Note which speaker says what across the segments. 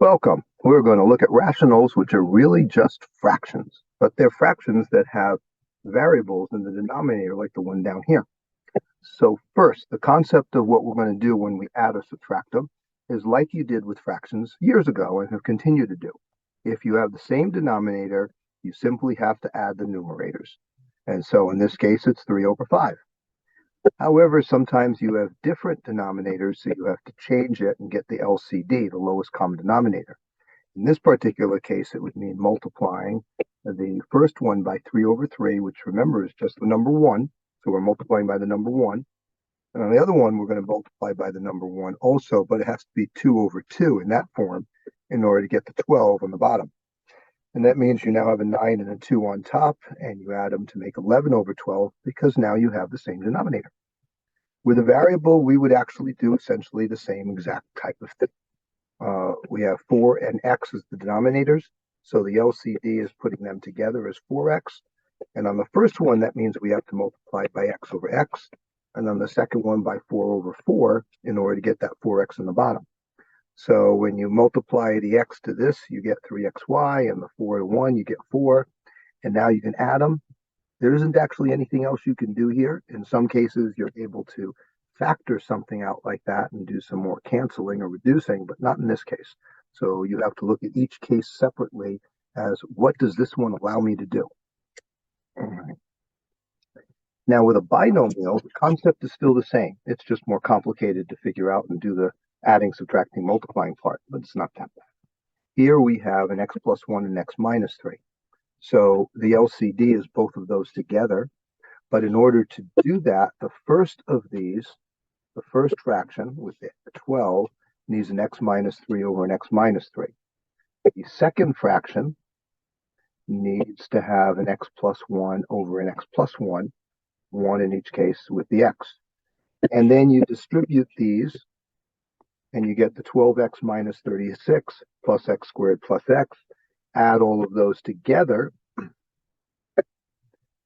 Speaker 1: Welcome. We're going to look at rationals, which are really just fractions, but they're fractions that have variables in the denominator, like the one down here. So first, the concept of what we're going to do when we add or subtract them is like you did with fractions years ago and have continued to do. If you have the same denominator, you simply have to add the numerators. And so in this case, it's 3 over 5. However, sometimes you have different denominators, so you have to change it and get the LCD, the lowest common denominator. In this particular case, it would mean multiplying the first one by 3 over 3, which remember is just the number 1. So we're multiplying by the number 1. And on the other one, we're going to multiply by the number 1 also, but it has to be 2 over 2 in that form in order to get the 12 on the bottom. And that means you now have a 9 and a 2 on top, and you add them to make 11 over 12 because now you have the same denominator. With a variable, we would actually do essentially the same exact type of thing. We have 4 and x as the denominators, so the LCD is putting them together as 4x. And on the first one, that means we have to multiply by x over x, and on the second one by 4 over 4 in order to get that 4x in the bottom. So when you multiply the x to this, you get 3xy, and the 4 to 1, you get 4. And now you can add them. There isn't actually anything else you can do here. In some cases, you're able to factor something out like that and do some more canceling or reducing, but not in this case. So you have to look at each case separately as what does this one allow me to do? All right. Now with a binomial, the concept is still the same. It's just more complicated to figure out and do the adding, subtracting, multiplying part, but it's not that bad. Here we have an x plus 1 and x minus 3. So the LCD is both of those together. But in order to do that, the first of these, the first fraction with the 12, needs an x minus 3 over an x minus 3. The second fraction needs to have an x plus 1 over an x plus 1, 1 in each case with the x. And then you distribute these, and you get the 12x minus 36 plus x squared plus x. Add all of those together,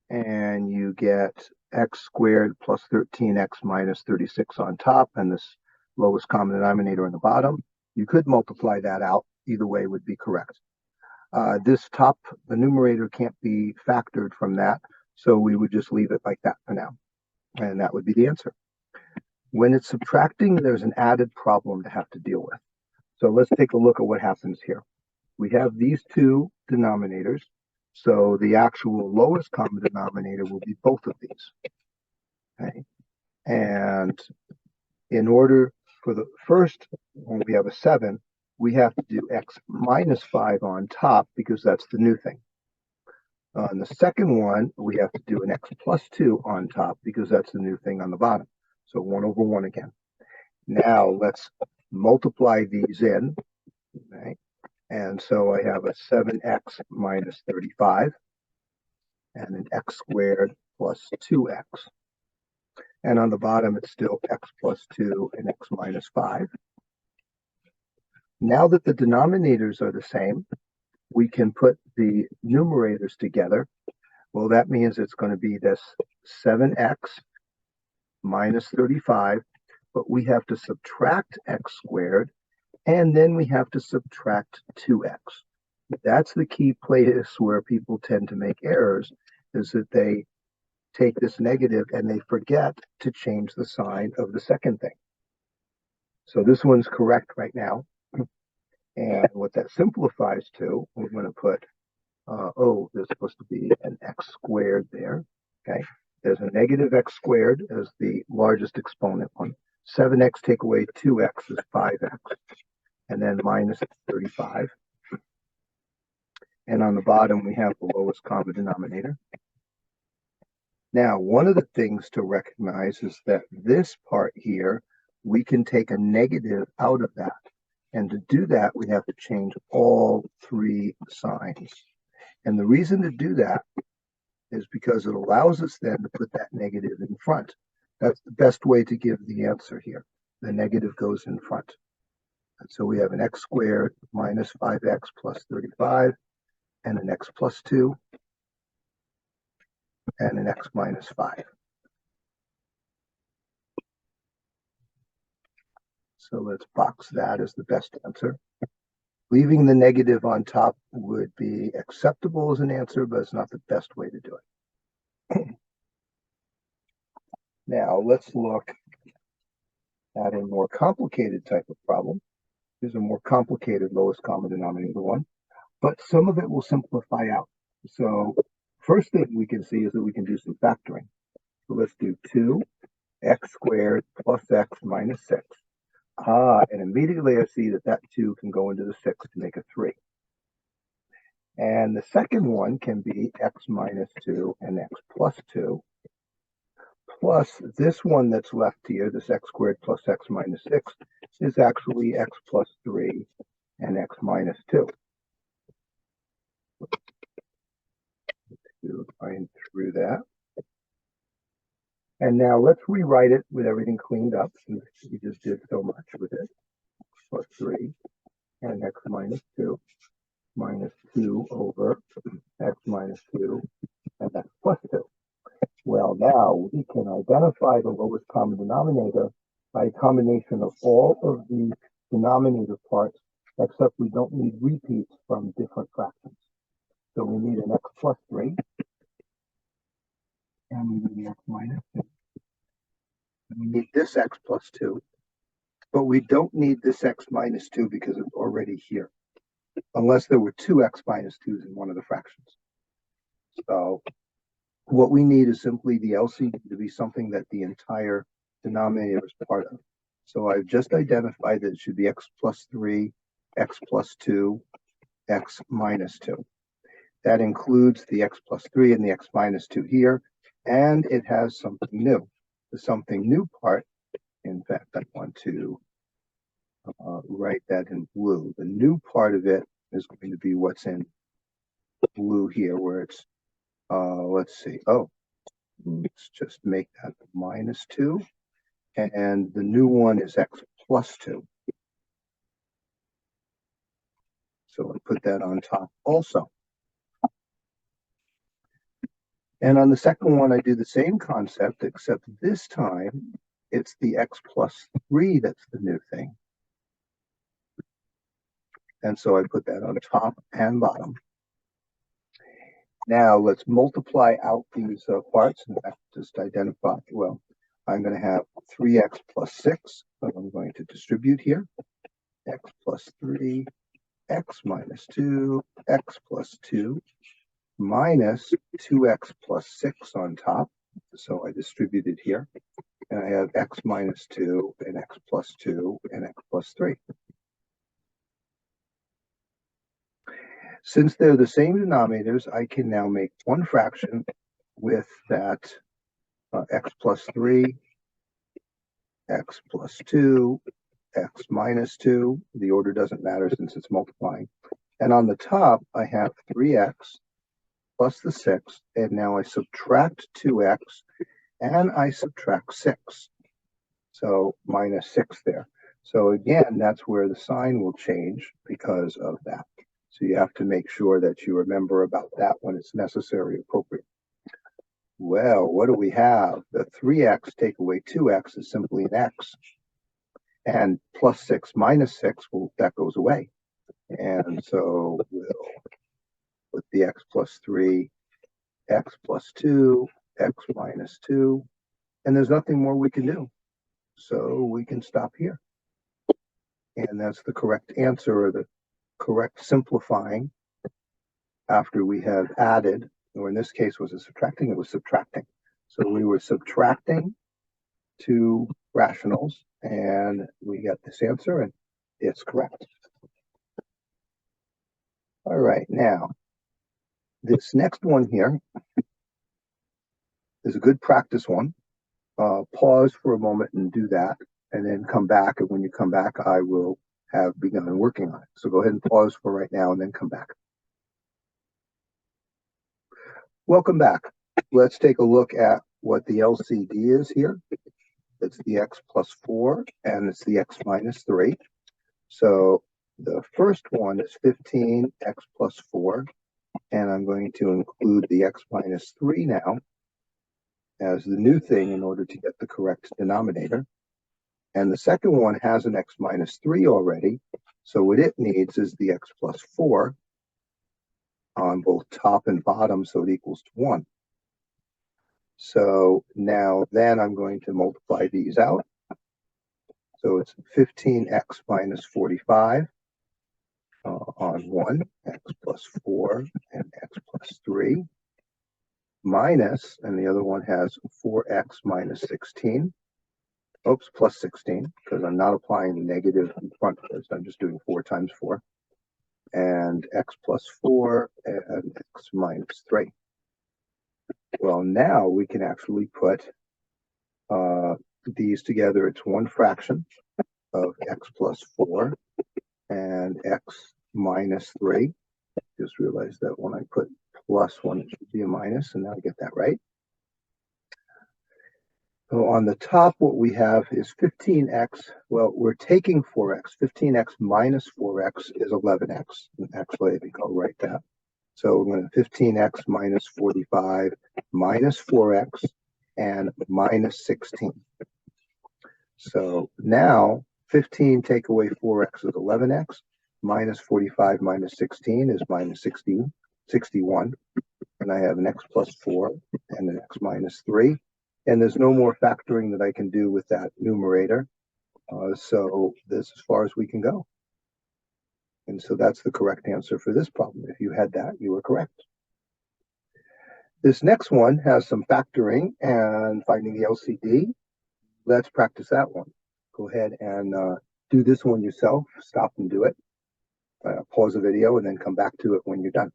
Speaker 1: and you get x squared plus 13x minus 36 on top, and this lowest common denominator on the bottom. You could multiply that out. Either way would be correct. This top, the numerator can't be factored from that, so we would just leave it like that for now. And that would be the answer. When it's subtracting, there's an added problem to have to deal with. So let's take a look at what happens here. We have these two denominators. So the actual lowest common denominator will be both of these. Okay. And in order for the first, when we have a 7, we have to do x minus 5 on top because that's the new thing. On the second one, we have to do an x plus 2 on top because that's the new thing on the bottom. So 1 over 1 again. Now let's multiply these in. Okay. And so I have a 7x minus 35 and an x squared plus 2x. And on the bottom, it's still x plus 2 and x minus 5. Now that the denominators are the same, we can put the numerators together. Well, that means it's going to be this 7x minus 35, but we have to subtract x squared, and then we have to subtract 2x. That's the key place where people tend to make errors, is that they take this negative and they forget to change the sign of the second thing. So this one's correct right now. And what that simplifies to, we're going to put, there's supposed to be an x squared there. Okay. There's a negative x squared as the largest exponent one. 7x take away 2x is 5x. And then minus 35. And on the bottom, we have the lowest common denominator. Now, one of the things to recognize is that this part here, we can take a negative out of that. And to do that, we have to change all three signs. And the reason to do that is because it allows us then to put that negative in front. That's the best way to give the answer here. The negative goes in front. And so we have an x squared minus 5x plus 35 and an x plus 2 and an x minus 5. So let's box that as the best answer. Leaving the negative on top would be acceptable as an answer, but it's not the best way to do it. Now let's look at a more complicated type of problem. There's a more complicated lowest common denominator one, but some of it will simplify out. So first thing we can see is that we can do some factoring. So let's do 2x squared plus x minus 6. And immediately I see that 2 can go into the 6 to make a 3. And the second one can be x minus 2 and x plus 2. Plus this one that's left here, this x squared plus x minus 6, is actually x plus 3 and x minus 2. Find through that. And now let's rewrite it with everything cleaned up, since we just did so much with it. Plus 3 and x minus 2 minus 2 over x minus 2 and x plus 2. Well, now we can identify the lowest common denominator by a combination of all of the denominator parts, except we don't need repeats from different fractions. So we need an x plus 3, and we need x minus 2. And we need this x plus 2, but we don't need this x minus 2 because it's already here, unless there were 2 x minus 2's in one of the fractions. So what we need is simply the LCD to be something that the entire denominator is part of. So I've just identified that it should be x plus 3, x plus 2, x minus 2. That includes the x plus 3 and the x minus 2 here, and it has something new. The something new part, in fact, I want to write that in blue. The new part of it is going to be what's in blue here, where it's let's see. Let's just make that minus 2. And the new one is x plus 2. So I put that on top also. And on the second one, I do the same concept, except this time it's the x plus 3 that's the new thing. And so I put that on top and bottom. Now let's multiply out these parts. In fact, just identify, well, I'm going to have 3x plus 6, but I'm going to distribute here. X plus 3, x minus 2, x plus 2, minus 2x plus 6 on top. So I distributed here. And I have x minus 2 and x plus 2 and x plus 3. Since they're the same denominators, I can now make one fraction with that x plus 3, x plus 2, x minus 2. The order doesn't matter since it's multiplying. And on the top, I have 3x plus the 6, and now I subtract 2x, and I subtract 6. So minus 6 there. So again, that's where the sign will change because of that. So you have to make sure that you remember about that when it's necessary, appropriate. Well, what do we have? The 3x take away 2x is simply an x. And plus 6 minus 6, well, that goes away. And so we'll put the x plus 3, x plus 2, x minus 2, and there's nothing more we can do. So we can stop here. And that's the correct answer, or the correct simplifying after we have added, or in this case, was it subtracting? It was subtracting. So we were subtracting 2 rationals, and we got this answer, and it's correct. All right, now, this next one here is a good practice one. Pause for a moment and do that, and then come back, and when you come back, I will have begun working on it. So go ahead and pause for right now and then come back. Welcome back. Let's take a look at what the LCD is here. It's the x plus 4 and it's the x minus 3. So the first one is 15x plus 4, and I'm going to include the x minus 3 now as the new thing in order to get the correct denominator. And the second one has an x minus 3 already, So what it needs is the x plus 4 on both top and bottom, so it equals to 1. So now then I'm going to multiply these out. So it's 15x minus 45 on 1, x plus 4 and x plus 3, minus, and the other one has 4x minus 16. Oops, plus 16, because I'm not applying the negative in front of this. I'm just doing 4 times 4. And x plus 4 and x minus 3. Well, now we can actually put these together. It's one fraction of x plus 4 and x minus 3. Just realized that when I put plus 1, it should be a minus, and now I get that right. So on the top, what we have is 15x. Well, we're taking 4x. 15x minus 4x is 11x. And actually, I think I'll write that. So we're going to 15x minus 45 minus 4x and minus 16. So now 15 take away 4x is 11x. Minus 45 minus 16 is minus 61. And I have an x plus 4 and an x minus 3. And there's no more factoring that I can do with that numerator. So this is as far as we can go. And so that's the correct answer for this problem. If you had that, you were correct. This next one has some factoring and finding the LCD. Let's practice that one. Go ahead and do this one yourself. Stop and do it. Pause the video and then come back to it when you're done.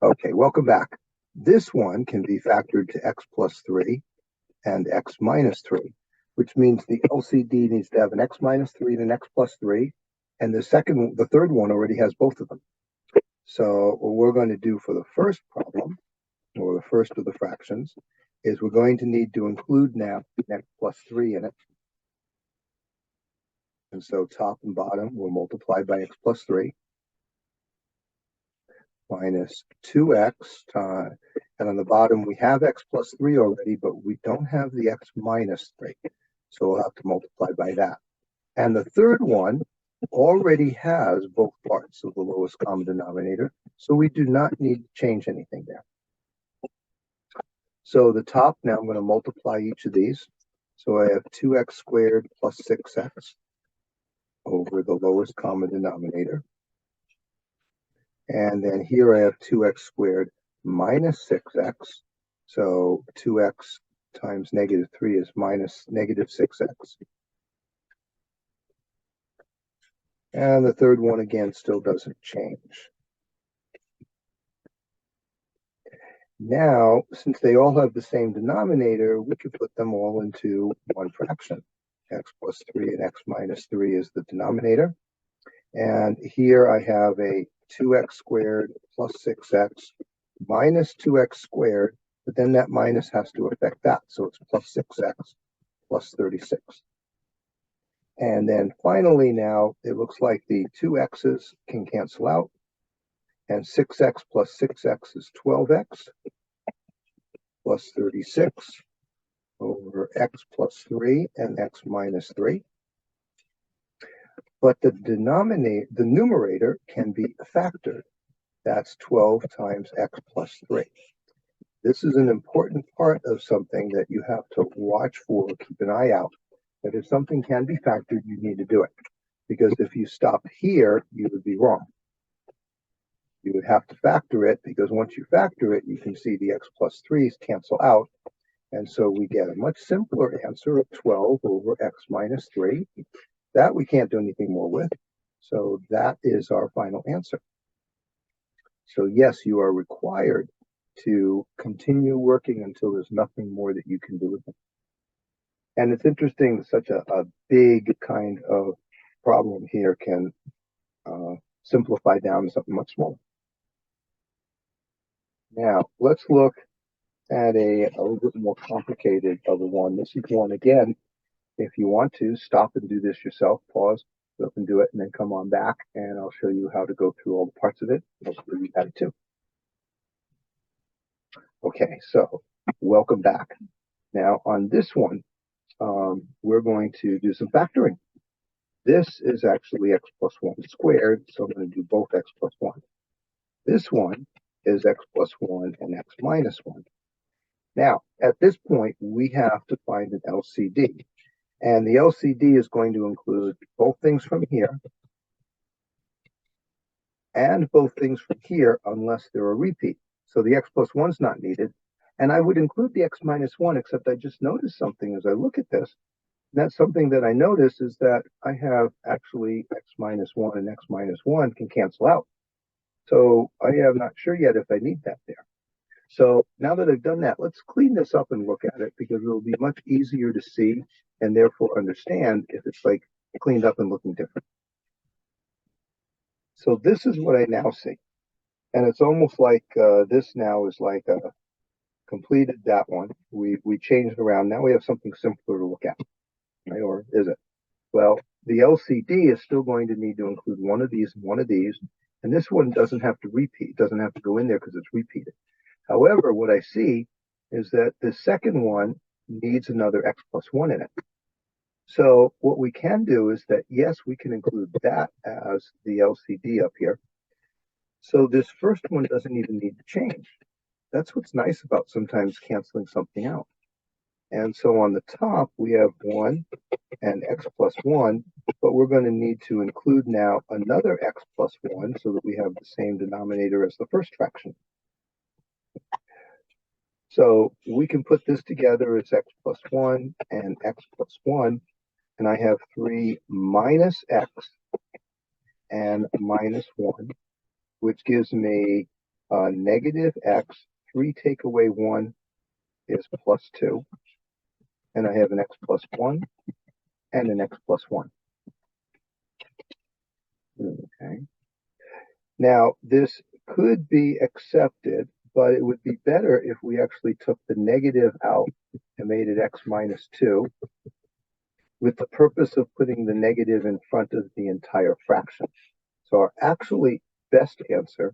Speaker 1: Okay, welcome back. This one can be factored to x plus 3 and x minus 3, which means the LCD needs to have an x minus 3 and an x plus 3, and the third one already has both of them. So what we're going to do for the first problem, or the first of the fractions, is we're going to need to include now x plus 3 in it. And so top and bottom will multiply by x plus 3. Minus 2x times, and on the bottom we have x plus 3 already, but we don't have the x minus 3. So we'll have to multiply by that. And the third one already has both parts of the lowest common denominator, so we do not need to change anything there. So the top, now I'm going to multiply each of these. So I have 2x squared plus 6x over the lowest common denominator. And then here I have 2x squared minus 6x. So 2x times negative 3 is minus negative 6x. And the third one, again, still doesn't change. Now, since they all have the same denominator, we could put them all into one fraction. X plus 3 and x minus 3 is the denominator. And here I have a 2x squared plus 6x minus 2x squared, but then that minus has to affect that. So it's plus 6x plus 36. And then finally now, it looks like the 2x's can cancel out. And 6x plus 6x is 12x plus 36 over x plus 3 and x minus 3. But the numerator can be factored. That's 12 times x plus 3. This is an important part of something that you have to watch for, keep an eye out. That if something can be factored, you need to do it. Because if you stop here, you would be wrong. You would have to factor it, because once you factor it, you can see the x plus 3's cancel out. And so we get a much simpler answer of 12 over x minus 3. That we can't do anything more with. So that is our final answer. So yes, you are required to continue working until there's nothing more that you can do with it. And it's interesting, such a big kind of problem here can simplify down to something much smaller. Now, let's look at a little bit more complicated of a one. This is one, again, if you want to, stop and do this yourself, pause, go and do it, and then come on back, and I'll show you how to go through all the parts of it. Hopefully you had it too. Okay, so welcome back. Now, on this one, we're going to do some factoring. this is actually x plus 1 squared, so I'm going to do both x plus 1. This one is x plus 1 and x minus 1. Now, at this point, we have to find an LCD. And the LCD is going to include both things from here and both things from here unless they're a repeat. So the x plus 1 is not needed. And I would include the x minus 1, except I just noticed something as I look at this. And that's something that I notice is that I have actually x minus 1 and x minus 1 can cancel out. So I am not sure yet if I need that there. So now that I've done that, let's clean this up and look at it because it'll be much easier to see and therefore understand if it's like cleaned up and looking different. So this is what I now see. And it's almost like this now is like a completed that one. We changed around. Now we have something simpler to look at, right? Or is it? Well, the LCD is still going to need to include one of these and one of these. And this one doesn't have to repeat, doesn't have to go in there because it's repeated. However, what I see is that the second one needs another x plus 1 in it. So what we can do is that, yes, we can include that as the LCD up here. So this first one doesn't even need to change. That's what's nice about sometimes canceling something out. And so on the top, we have 1 and x plus 1, but we're going to need to include now another x plus 1 so that we have the same denominator as the first fraction. So we can put this together as x plus 1 and x plus 1, and I have 3 minus x and minus 1, which gives me negative x. 3 take away 1 is plus 2, and I have an x plus 1 and an x plus 1. Okay. Now, this could be accepted, but it would be better if we actually took the negative out and made it x minus 2 with the purpose of putting the negative in front of the entire fraction. So our actually best answer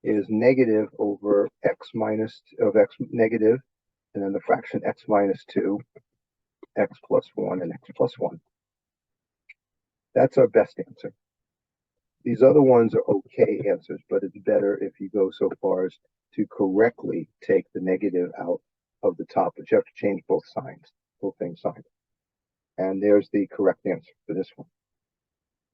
Speaker 1: is negative over x minus of x negative, and then the fraction x minus 2, x plus 1, and x plus 1. That's our best answer. These other ones are okay answers, but it's better if you go so far as to correctly take the negative out of the top, but you have to change both signs, both things signed. And there's the correct answer for this one.